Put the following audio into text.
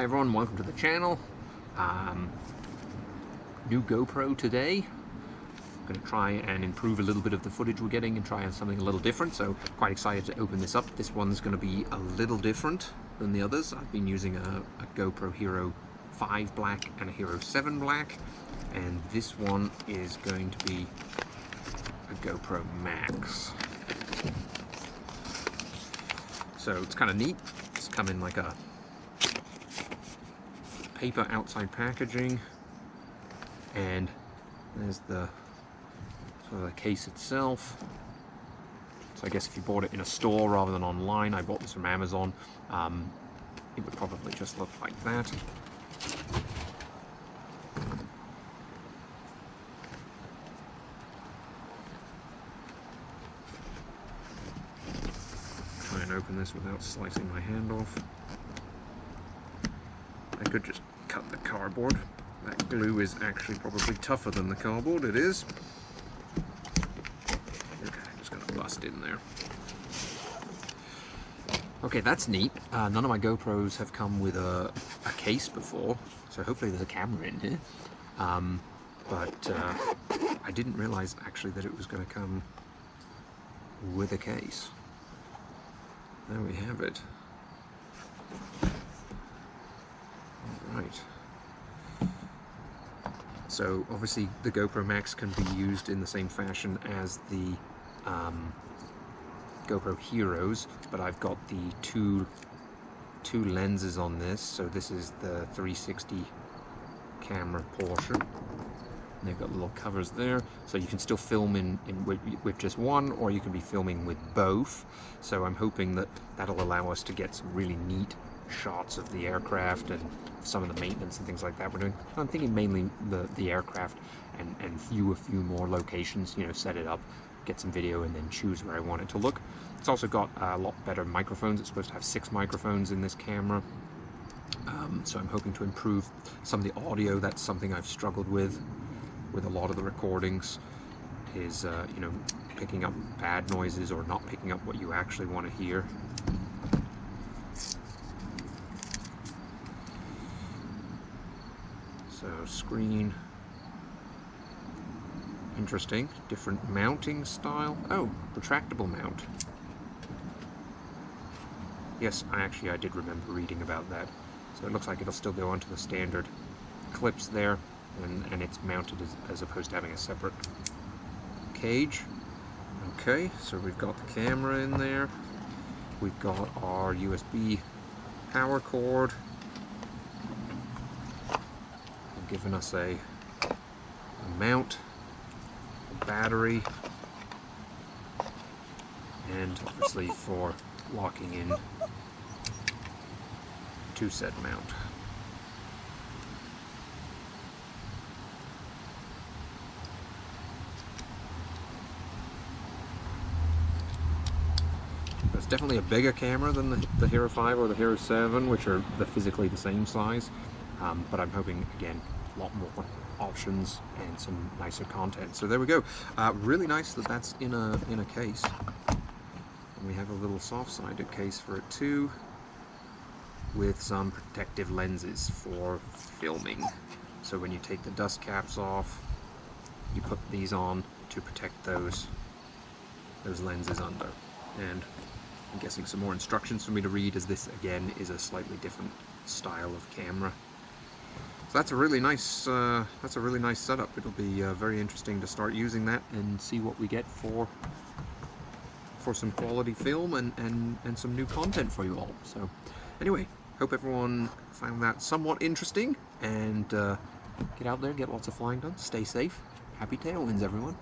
Hi everyone, welcome to the channel. New GoPro today. I'm going to try and improve a little bit of the footage we're getting and try on something a little different, so quite excited to open this up. This one's going to be a little different than the others. I've been using a GoPro Hero 5 Black and a Hero 7 Black, and this one is going to be a GoPro Max. So it's kind of neat. It's come in like a paper outside packaging, and there's the sort of the case itself. So I guess if you bought it in a store rather than online, I bought this from Amazon, it would probably just look like that. Try and open this without slicing my hand off. I could just cut the cardboard. That glue is actually probably tougher than the cardboard. It is. Okay, just gonna bust in there. Okay, that's neat. None of my GoPros have come with a case before, so hopefully there's a camera in here. But I didn't realize actually that it was going to come with a case. There we have it. Right. So obviously the GoPro Max can be used in the same fashion as the GoPro Heroes, but I've got the two lenses on this. So this is the 360 camera portion. And they've got little covers there, so you can still film with just one, or you can be filming with both. So I'm hoping that that'll allow us to get some really neat shots of the aircraft and some of the maintenance and things like that we're doing. I'm thinking mainly the aircraft and view a few more locations, you know, set it up, get some video, and then choose where I want it to look. It's also got a lot better microphones. It's supposed to have 6 microphones in this camera. So I'm hoping to improve some of the audio. That's something I've struggled with a lot of the recordings, is you know, picking up bad noises or not picking up what you actually want to hear. So screen, interesting, different mounting style. Oh, retractable mount. Yes, I did remember reading about that. So it looks like it'll still go onto the standard clips there, and it's mounted as opposed to having a separate cage. Okay, so we've got the camera in there. We've got our USB power cord. Giving us a mount, a battery, and obviously for locking in 2-set mount. It's definitely a bigger camera than the Hero 5 or the Hero 7, which are physically the same size, but I'm hoping, again, a lot more options and some nicer content. So there we go. Really nice that that's in a case. And we have a little soft-sided case for it too, with some protective lenses for filming. So when you take the dust caps off, you put these on to protect those lenses under. And I'm guessing some more instructions for me to read, as this again is a slightly different style of camera. So that's a really nice setup. It'll be very interesting to start using that and see what we get for some quality film and some new content for you all. So anyway, hope everyone found that somewhat interesting, and get out there, get lots of flying done, stay safe, happy tailwinds everyone.